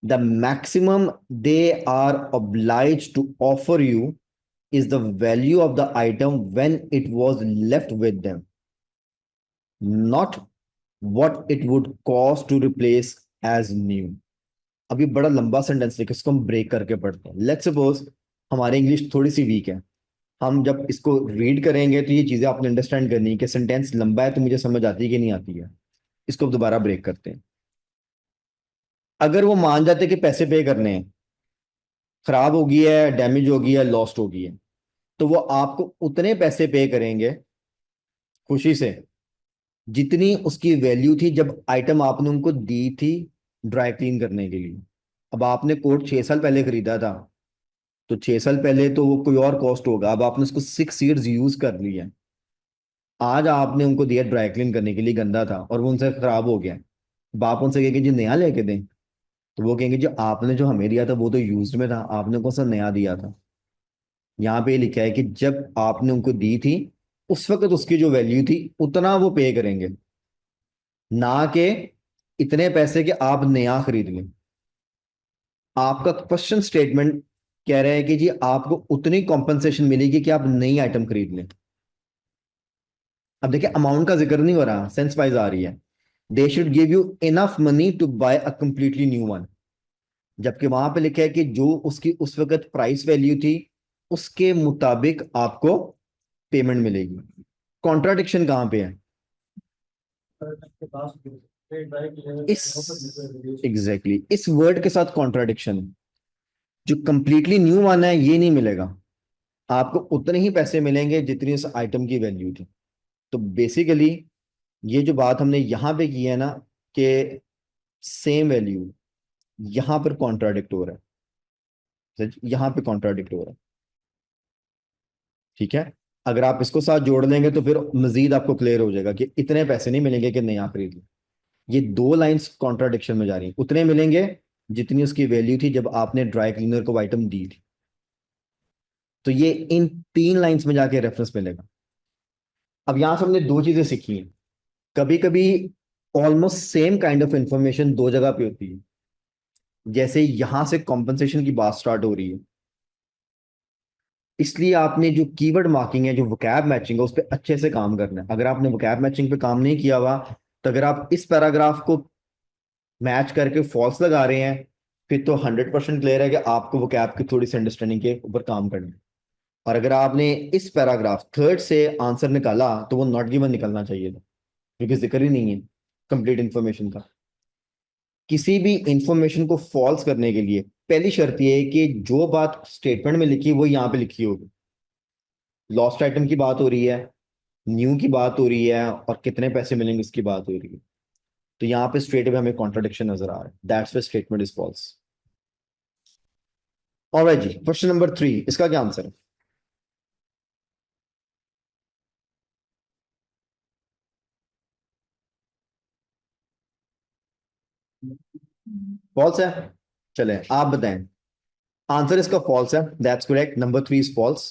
Speaker 1: the maximum they are obliged to offer you is the value of the item when it was left with them, not what it would cost to replace as new। अभी बड़ा लंबा सेंटेंस लिखा, इसको हम ब्रेक करके पढ़ते हैं। Let's suppose हमारी इंग्लिश थोड़ी सी वीक है, हम जब इसको रीड करेंगे तो ये चीजें आपने अंडरस्टैंड करनी है कि सेंटेंस लंबा है तो मुझे समझ आती है कि नहीं आती है। इसको दोबारा ब्रेक करते हैं। अगर वो मान जाते कि पैसे पे करने हैं, खराब हो गई है, डैमेज हो गई है, लॉस्ट हो गई है, तो वो आपको उतने पैसे पे करेंगे खुशी से जितनी उसकी वैल्यू थी जब आइटम आपने उनको दी थी ड्राई क्लीन करने के लिए। अब आपने कोट 6 साल पहले खरीदा था, तो 6 साल पहले तो वो कोई और कॉस्ट होगा। अब आपने उसको 6 ईयर्स यूज कर लिया, आज आपने उनको दिया ड्राई क्लीन करने के लिए, गंदा था और वो उनसे खराब हो गया। अब आप उनसे कहेंगे जी नया लेके दें, तो वो कहेंगे जी आपने जो हमें दिया था वो तो यूज्ड में था, आपने कौन सा नया दिया था। यहाँ पे लिखा है कि जब आपने उनको दी थी उस वक्त उसकी जो वैल्यू थी उतना वो पे करेंगे, ना कि इतने पैसे कि आप नया खरीद लें। आपका क्वेश्चन स्टेटमेंट कह रहा है कि जी आपको उतनी कॉम्पनसेशन मिलेगी कि आप नई आइटम खरीद लें। अब देखिए अमाउंट का जिक्र नहीं हो रहा, सेंस वाइज आ रही है। They should give you enough money to buy a completely new one. जबकि वहां पे लिखा है कि जो उसकी उस वक्त प्राइस वैल्यू थी उसके मुताबिक आपको पेमेंट मिलेगी। कॉन्ट्राडिक्शन कहां पे है?
Speaker 2: के पास डायरेक्ट
Speaker 1: इस एग्जैक्टली exactly, इस वर्ड के साथ कॉन्ट्राडिक्शन है। जो कंप्लीटली न्यू वन है ये नहीं मिलेगा, आपको उतने ही पैसे मिलेंगे जितनी उस आइटम की वैल्यू थी। तो बेसिकली ये जो बात हमने यहां पे की है ना कि सेम वैल्यू, यहां पर कॉन्ट्राडिक्ट हो रहा है, यहां पे कॉन्ट्राडिक्ट हो रहा है। ठीक है, अगर आप इसको साथ जोड़ लेंगे तो फिर मजीद आपको क्लियर हो जाएगा कि इतने पैसे नहीं मिलेंगे कि नया खरीद लो। ये दो लाइंस कॉन्ट्राडिक्शन में जा रही हैं। उतने मिलेंगे जितनी उसकी वैल्यू थी जब आपने ड्राई क्लीनर को आइटम दी थी। तो ये इन तीन लाइंस में जाके रेफरेंस मिलेगा। अब यहां से हमने दो चीजें सीखी हैं। कभी कभी almost same kind of information दो जगह पे होती है। जैसे यहां से कॉम्पनसेशन की बात स्टार्ट हो रही है, इसलिए आपने जो कीवर्ड मार्किंग है, जो वोकैब मैचिंग है, उस पर अच्छे से काम करना है। अगर आपने वोकैब मैचिंग पे काम नहीं किया हुआ, तो अगर आप इस पैराग्राफ को मैच करके फॉल्स लगा रहे हैं, फिर तो 100% क्लियर है कि आपको वोकैब की थोड़ी सी अंडरस्टैंडिंग के ऊपर काम करना है। और अगर आपने इस पैराग्राफ थर्ड से आंसर निकाला तो वो नॉट गिवन निकलना चाहिए था, क्योंकि जिक्र ही नहीं है कंप्लीट इंफॉर्मेशन का। किसी भी इंफॉर्मेशन को फॉल्स करने के लिए पहली शर्त यह है कि जो बात स्टेटमेंट में लिखी वो यहाँ पे लिखी होगी। लॉस्ट आइटम की बात हो रही है, न्यू की बात हो रही है, और कितने पैसे मिलेंगे इसकी बात हो रही है। तो यहाँ पे स्ट्रेट में हमें कॉन्ट्रडिक्शन नजर आ रहा है, that's why statement is false. Alright जी, क्वेश्चन नंबर 3, इसका क्या आंसर है? फॉल्स है? चले आप बताएं। आंसर इसका फॉल्स है, that's correct, number 3 is false.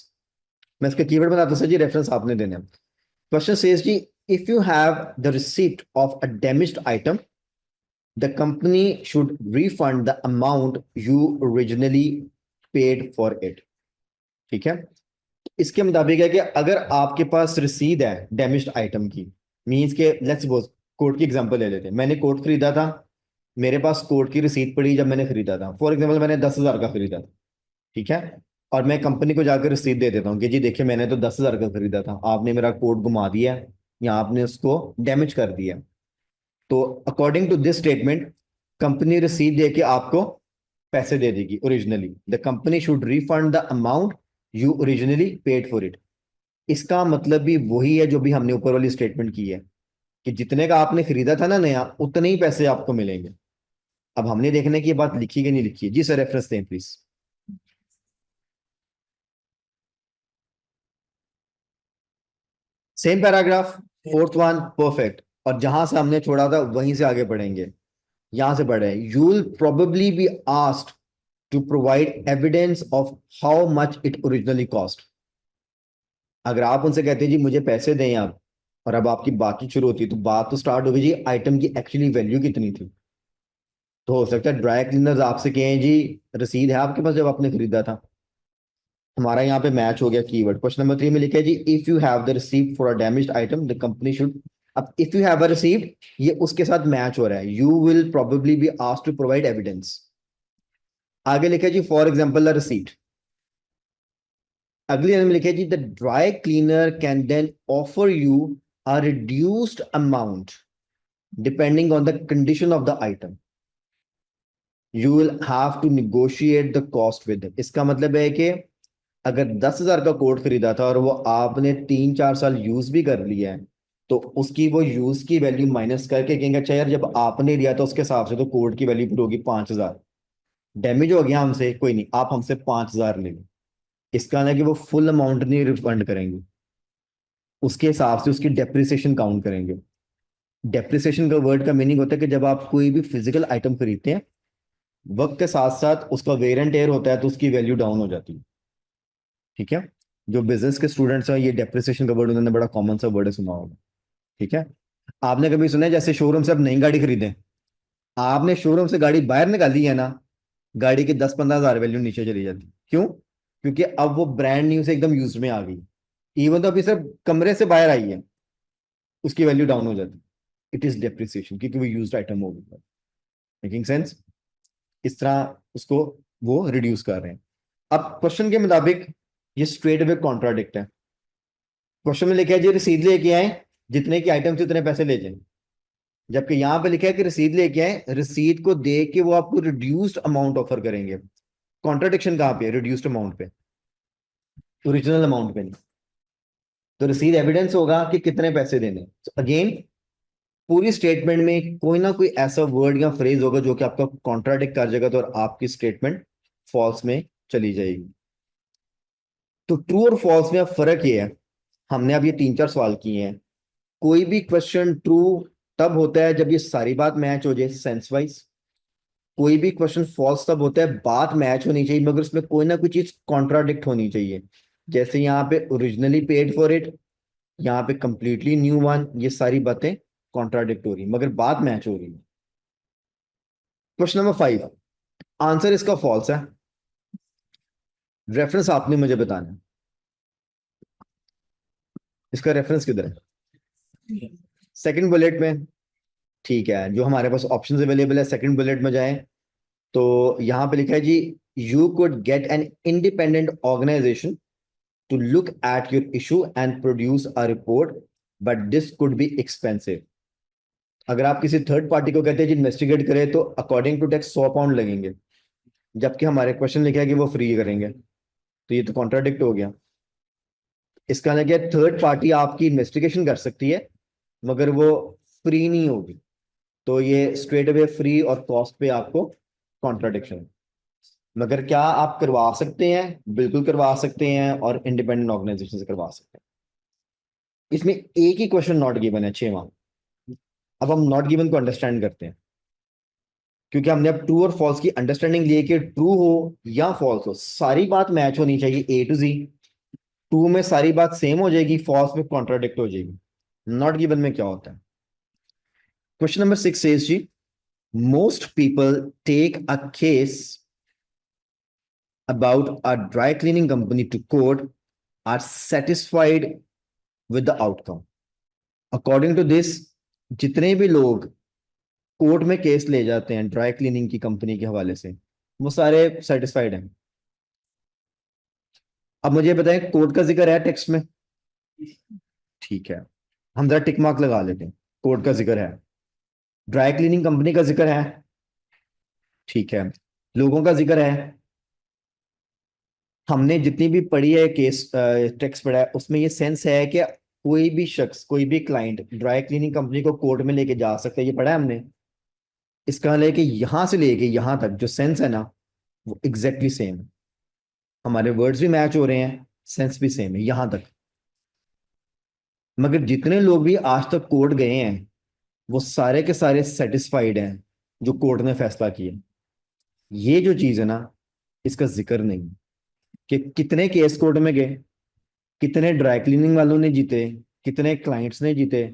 Speaker 1: मैं इसका कीवर्ड बताता हूं सर जी, रेफरेंस आपने देने। क्वेश्चन सेज जी, if you have the receipt of a damaged item, the company should refund the amount you originally paid for it. ठीक है, इसके मुताबिक है कि अगर आपके पास रसीद है डैमेज्ड आइटम की, मींस के लेट्स सपोज कोट की एग्जांपल ले लेते हैं। मैंने कोट खरीदा था, मेरे पास कोट की रसीद पड़ी जब मैंने खरीदा था। फॉर एग्जांपल मैंने 10,000 का खरीदा था। ठीक है, और मैं कंपनी को जाकर रसीद दे देता हूँ कि जी देखिए मैंने तो 10,000 का खरीदा था, आपने मेरा कोट घुमा दिया है या आपने उसको डैमेज कर दिया। तो according to this statement, company रसीद दे के आपको पैसे दे देगी originally. The company should refund the amount you originally paid for it. इसका मतलब भी वही है जो भी हमने ऊपर वाली स्टेटमेंट की है, कि जितने का आपने खरीदा था ना नया, उतने ही पैसे आपको मिलेंगे। अब हमने देखना है कि ये बात लिखी कि नहीं लिखी है। जी सर, रेफरेंस दें please. Same paragraph, fourth one, perfect. और जहां से हमने छोड़ा था वहीं से आगे बढ़ेंगे। यहां से पढ़े, you will probably be asked to provide evidence of how much it originally cost. अगर आप उनसे कहते हैं जी मुझे पैसे दें आप, और अब आपकी बातचीत शुरू होती है, तो बात तो स्टार्ट होगी जी आइटम की एक्चुअली वैल्यू कितनी थी। तो हो सकता है ड्राई क्लीनर्स आपसे कहें जी रसीद है आपके पास जब आपने खरीदा था। हमारा यहाँ पे मैच हो गया कीवर्ड। क्वेश्चन नंबर 3 में लिखा है जी, if you have the receipt for a damaged item the company should. अब if you have a receipt, ये उसके साथ मैच हो रहा है, you will probably be asked to provide evidence. आगे लिखा है जी फॉर एग्जांपल द रिसीट। अगली लाइन में लिखा है जी, the dry cleaner can then offer you a reduced amount depending on the condition of the item. You will have to negotiate the cost with. इसका मतलब है कि अगर 10,000 का कोट खरीदा था और वो आपने 3-4 साल यूज भी कर लिया है, तो उसकी वो यूज की वैल्यू माइनस करके कहेंगे अच्छा यार जब आपने लिया था उसके हिसाब से तो कोट की वैल्यू फिर होगी 5,000। डैमेज हो गया हमसे, कोई नहीं, आप हमसे 5,000 ले लो। इसका ना कि वो फुल अमाउंट नहीं रिफंड करेंगे, उसके हिसाब से उसकी डेप्रिसिएशन काउंट करेंगे। डेप्रिसिएशन का वर्ड का मीनिंग होता है कि जब आप कोई भी फिजिकल आइटम खरीदते हैं, वक्त के साथ साथ उसका वेयर एंड टेयर होता है तो उसकी वैल्यू डाउन हो जाती है। ठीक है, जो बिजनेस के स्टूडेंट्स हैं ये डेप्रिसिएशन का वर्ड उन्होंने बड़ा कॉमन सा वर्ड सुना होगा। ठीक है, आपने कभी सुना है जैसे शोरूम से आप नई गाड़ी खरीदें, आपने शोरूम से गाड़ी बाहर निकाली है ना, गाड़ी की 10-15 हज़ार वैल्यू नीचे चली जाती। क्यों? क्योंकि अब वो ब्रांड न्यू से एकदम यूज में आ गई, इवन तो अभी सिर्फ कमरे से बाहर आई है, उसकी वैल्यू डाउन हो जाती। इट इज डेप्रिसिएशन, क्योंकि वो यूज्ड आइटम हो गई। Making sense? इस तरह उसको वो रिड्यूस कर रहे हैं। अब क्वेश्चन के मुताबिक ये स्ट्रेट अवे कॉन्ट्राडिक्ट है। क्वेश्चन में लिखा है जी रसीद लेके आए, जितने की आइटम थे उतने पैसे ले जाए, जबकि यहां पे लिखा है कि रसीद लेके आए, रसीद को दे के वो आपको रिड्यूस्ड अमाउंट ऑफर करेंगे। कॉन्ट्राडिक्शन कहां पे है? रिड्यूस्ड अमाउंट पे, ओरिजिनल अमाउंट पे नहीं। तो रसीद एविडेंस होगा कि कितने पैसे देने। अगेन पूरी स्टेटमेंट में कोई ना कोई ऐसा वर्ड या फ्रेज होगा जो कि आपका कॉन्ट्राडिक्ट कर जाएगा, तो और आपकी स्टेटमेंट फॉल्स में चली जाएगी। तो ट्रू और फॉल्स में अब फर्क ये है, हमने अब ये 3-4 सवाल किए हैं। कोई भी क्वेश्चन ट्रू तब होता है जब ये सारी बात मैच हो जाए सेंस वाइज। कोई भी क्वेश्चन फॉल्स तब होता है बात मैच होनी चाहिए मगर उसमें कोई ना कोई चीज कॉन्ट्राडिक्ट होनी चाहिए। जैसे यहाँ पे ओरिजिनली पेड फॉर इट, यहाँ पे कंप्लीटली न्यू वन, ये सारी बातें कॉन्ट्राडिक्ट हो रही मगर बात मैच हो रही है। क्वेश्चन नंबर 5, आंसर इसका फॉल्स है। रेफरेंस आपने मुझे बताना है, इसका रेफरेंस किधर है? सेकंड बुलेट में। ठीक है, जो हमारे पास ऑप्शंस अवेलेबल है सेकंड बुलेट में जाएं, तो यहां पे लिखा है जी, you could get an independent organisation to look at your issue and produce a report, but this could be expensive. अगर आप किसी थर्ड पार्टी को कहते हैं जी इन्वेस्टिगेट करे तो अकॉर्डिंग टू टैक्स 100 पाउंड लगेंगे, जबकि हमारे क्वेश्चन लिखा है कि वो फ्री करेंगे। तो ये तो कॉन्ट्राडिक्ट हो गया। इसका मतलब क्या, थर्ड पार्टी आपकी इन्वेस्टिगेशन कर सकती है मगर वो फ्री नहीं होगी। तो ये स्ट्रेट अवे फ्री और कॉस्ट पे आपको कॉन्ट्राडिक्शन है। मगर क्या आप करवा सकते हैं? बिल्कुल करवा सकते हैं, और इंडिपेंडेंट ऑर्गेनाइजेशन से करवा सकते हैं। इसमें एक ही क्वेश्चन नॉट गिवन है, 6वां। अब हम नॉट गिवन को अंडरस्टैंड करते हैं, क्योंकि हमने अब ट्रू और फॉल्स की अंडरस्टैंडिंग ली है कि ट्रू हो या फॉल्स हो सारी बात मैच होनी चाहिए A to Z। ट्रू में सारी बात सेम हो जाएगी, फॉल्स में कॉन्ट्राडिक्ट हो जाएगी। नॉट गिवन में क्या होता है? Question number 6 says ji, most people take a case about a dry cleaning company to court, are satisfied with the outcome. According to this, जितने भी लोग कोर्ट में केस ले जाते हैं ड्राई क्लीनिंग की कंपनी के हवाले से, वो सारे सेटिस्फाइड हैं। अब मुझे बताएं कोर्ट का जिक्र है टेक्स्ट में? ठीक है, हम जरा टिक मार्क लगा लेते हैं। कोर्ट का जिक्र है, ड्राई क्लीनिंग कंपनी का जिक्र है, ठीक है, लोगों का जिक्र है। हमने जितनी भी पढ़ी है केस टेक्स्ट पढ़ा है उसमें ये सेंस है कि कोई भी शख्स, कोई भी क्लाइंट ड्राई क्लीनिंग कंपनी को कोर्ट में लेके जा सकता है, ये पढ़ा है हमने। इसका लेके यहां से लेके यहां तक जो सेंस है ना, वो एग्जैक्टली सेम है। हमारे वर्ड्स भी मैच हो रहे हैं, सेंस भी सेम है यहां तक। मगर जितने लोग भी आज तक कोर्ट गए हैं वो सारे के सारे सेटिस्फाइड हैं जो कोर्ट ने फैसला किया। ये जो चीज है ना, इसका जिक्र नहीं कि कितने केस कोर्ट में गए, कितने ड्राई क्लीनिंग वालों ने जीते, कितने क्लाइंट्स ने जीते,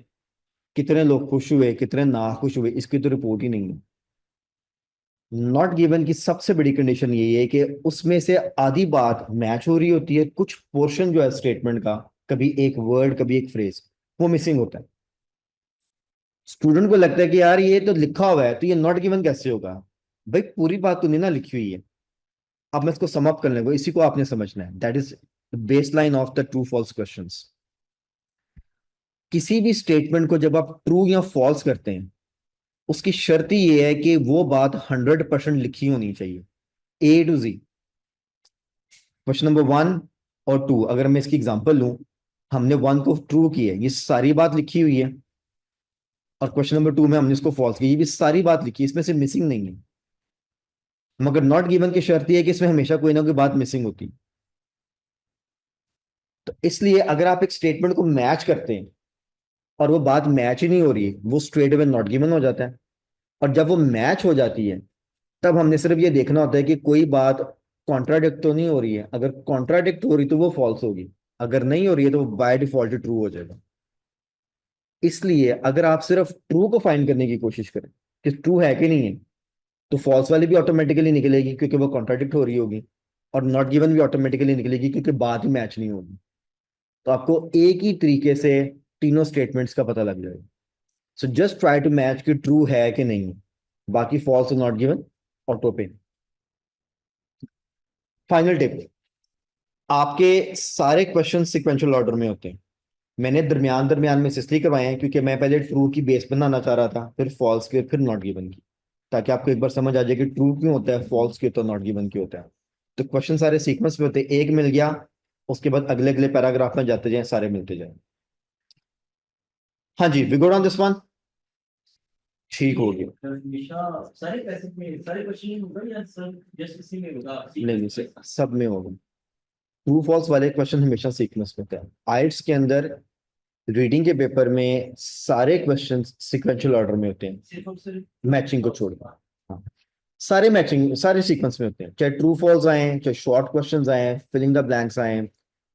Speaker 1: कितने लोग खुश हुए, कितने ना खुश हुए, इसकी तो रिपोर्ट ही नहीं है। नॉट गिवन की सबसे बड़ी कंडीशन यही है कि उसमें से आधी बात मैच हो रही होती है, कुछ पोर्शन जो है स्टेटमेंट का, कभी एक वर्ड कभी एक फ्रेज, वो मिसिंग होता है। स्टूडेंट को लगता है कि यार ये तो लिखा हुआ है तो ये नॉट गिवन कैसे होगा? भाई पूरी बात तो नहीं ना लिखी हुई है। अब मैं इसको सम अप करने को, इसी को आपने समझना है। That is base line of the true false questions. किसी भी स्टेटमेंट को जब आप ट्रू या फॉल्स करते हैं, उसकी शर्त ही ये है कि वो बात 100% लिखी होनी चाहिए, A to Z। Question number 1 और 2, अगर मैं इसकी एग्जांपल लूं, हमने 1 को ट्रू किया, ये सारी बात लिखी हुई है, और क्वेश्चन नंबर 2 में हमने इसको फॉल्स किया, ये भी सारी बात लिखी है, इसमें से मिसिंग नहीं है। मगर नॉट गिवन की शर्त यह है कि इसमें हमेशा कोई ना कोई बात मिसिंग होती है। तो इसलिए अगर आप एक स्टेटमेंट को मैच करते हैं और वो बात मैच ही नहीं हो रही है, वो स्ट्रेट अवे नॉट गिवन हो जाता है। और जब वो मैच हो जाती है, तब हमने सिर्फ ये देखना होता है कि कोई बात कॉन्ट्राडिक्ट तो नहीं हो रही है। अगर कॉन्ट्राडिक्ट हो रही तो वो फॉल्स होगी, अगर नहीं हो रही है तो वो बाय डिफॉल्ट ट्रू हो जाएगा। इसलिए अगर आप सिर्फ ट्रू को फाइंड करने की कोशिश करें कि ट्रू है कि नहीं है, तो फॉल्स वाली भी ऑटोमेटिकली निकलेगी क्योंकि वो कॉन्ट्राडिक्ट हो रही होगी, और नॉट गिवन भी ऑटोमेटिकली निकलेगी क्योंकि बात ही मैच नहीं होगी। तो आपको एक ही तरीके से तीनों स्टेटमेंट्स का पता लग जाएगा। So just try to match कि ट्रू है कि नहीं, बाकी फॉल्स और नॉट गिवन ऑटो पे। फाइनल टिप, आपके सारे क्वेश्चन सिक्वेंशियल ऑर्डर में होते हैं। मैंने दरमियान दरमियान में से इसलिए करवाए हैं क्योंकि मैं पहले ट्रू की बेस बनाना चाह रहा था, फिर फॉल्स के, फिर नॉट गिवन की, ताकि आपको एक बार समझ आ जाए कि ट्रू क्यों होता है, फॉल्स क्यों होता है, नॉट गिवन क्यों होता है। तो क्वेश्चन सारे सीक्वेंस में होते हैं, एक मिल गया उसके बाद अगले अगले पैराग्राफ में जाते जाए, सारे मिलते जाए। हाँ जी, we go on this one. ठीक हो गया।
Speaker 3: हमेशा सारे पैसे में सारे क्वेश्चन होगा या सर जस्ट इसी में होगा?
Speaker 1: नहीं नहीं सर, सब में होगा। ट्रू फॉल्स वाले क्वेश्चन हमेशा सीक्वेंस में होते हैं। आइट्स के अंदर रीडिंग के पेपर में सारे क्वेश्चन सिक्वेंशियल ऑर्डर में होते हैं,
Speaker 3: सिर्फ और सिर्फ
Speaker 1: मैचिंग को छोड़। हाँ, सारे मैचिंग, सारे सीक्वेंस में होते हैं, चाहे ट्रू फॉल्स आए, चाहे शॉर्ट क्वेश्चंस आए, फिलिंग द ब्लैंक्स आए,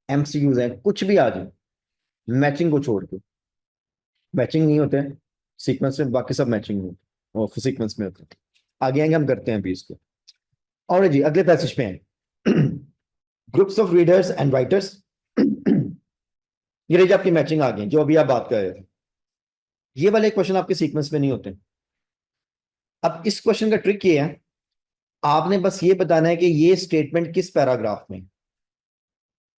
Speaker 1: एमसीक्यूज आए, कुछ भी आ जाए, मैचिंग को छोड़ के। मैचिंग नहीं होते हैं सीक्वेंस में, बाकी सब मैचिंग में होते हैं और सीक्वेंस में होते हैं। आगे आएंगे, हम करते हैं अभी इसको। और जी अगले पैसेज पे हैं। Groups of readers and writers. ये रही आपकी मैचिंग आ गई जो अभी आप बात कर रहे थे। ये वाले क्वेश्चन आपके सीक्वेंस में नहीं होते। अब इस क्वेश्चन का ट्रिक ये है, आपने बस ये बताना है कि ये स्टेटमेंट किस पैराग्राफ में,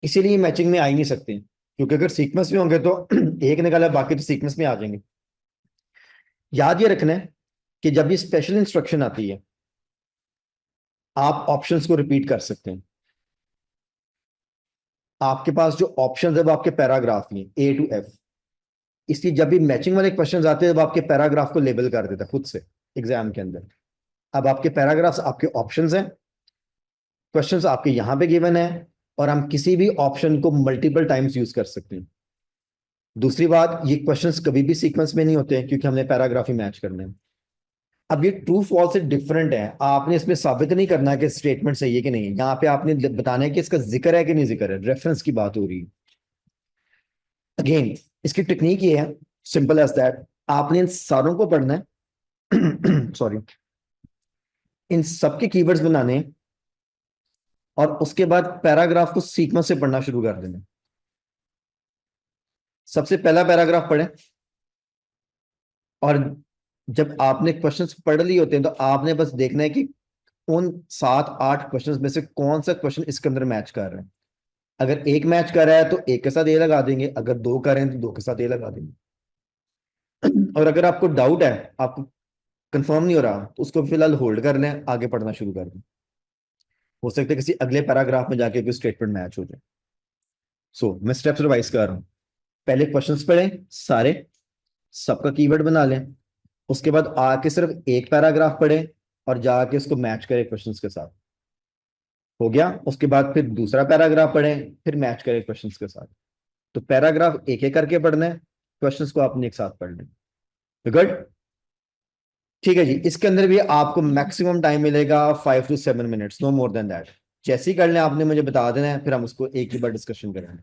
Speaker 1: इसीलिए मैचिंग में आ ही नहीं सकते, क्योंकि अगर सीक्वेंस में होंगे तो एक निकाला बाकी तो सीक्वेंस में आ जाएंगे। याद ये रखना है कि जब ये स्पेशल इंस्ट्रक्शन आती है, आप ऑप्शंस को रिपीट कर सकते हैं। आपके पास जो ऑप्शन है वो आपके पैराग्राफ में ए टू एफ, इसलिए जब भी मैचिंग वाले क्वेश्चंस आते हैं, वो आपके पैराग्राफ को लेबल कर देता है खुद से एग्जाम के अंदर। अब आपके पैराग्राफ्स आपके ऑप्शंस हैं, क्वेश्चंस आपके यहां पे गिवन है, और हम किसी भी ऑप्शन को मल्टीपल टाइम्स यूज कर सकते हैं। दूसरी बात, ये क्वेश्चंस कभी भी सीक्वेंस में नहीं होते हैं क्योंकि हमने पैराग्राफ ही मैच करने हैं। अब ये ट्रू फॉल्स से डिफरेंट है, आपने इसमें साबित नहीं करना कि स्टेटमेंट सही है कि नहीं है, यहाँ पे आपने बताना है कि इसका जिक्र है कि नहीं जिक्र है, रेफरेंस की बात हो रही है। अगेन इसकी टेक्निक ये है, सिंपल एज दैट, आपने इन सारों को पढ़ना है। सॉरी, इन सबके कीवर्ड्स बनाने हैं, और उसके बाद पैराग्राफ को सीक्वेंस से पढ़ना शुरू कर देना। सबसे पहला पैराग्राफ पढ़े, और जब आपने क्वेश्चंस पढ़ लिए होते हैं तो आपने बस देखना है कि उन 7-8 क्वेश्चंस में से कौन सा क्वेश्चन इसके अंदर मैच कर रहा है। अगर एक मैच कर रहा है तो एक के साथ ए लगा देंगे, अगर दो कर रहे हैं तो दो के साथ ए लगा देंगे। और अगर आपको डाउट है, आपको कंफर्म नहीं हो रहा, तो उसको फिलहाल होल्ड कर लें, आगे पढ़ना शुरू कर दें। हो सकता है किसी अगले पैराग्राफ में जाके कोई स्टेटमेंट मैच हो जाए। मैं स्टेप्स रिवाइज कर रहा हूँ। पहले क्वेश्चंस पढ़ें सारे, सबका कीवर्ड बना लें, उसके बाद आके सिर्फ एक पैराग्राफ पढ़ें और जाके उसको मैच करें क्वेश्चंस के साथ। हो गया, उसके बाद फिर दूसरा पैराग्राफ पढ़ें, फिर मैच करें क्वेश्चंस के साथ। तो पैराग्राफ एक एक करके पढ़ना है, क्वेश्चंस को आपने एक साथ पढ़ना है। गुड, ठीक है जी। इसके अंदर भी आपको मैक्सिमम टाइम मिलेगा 5 to 7 minutes, no more than that. जैसे ही कर लें आपने मुझे बता देना है, फिर हम उसको एक ही बार डिस्कशन करेंगे।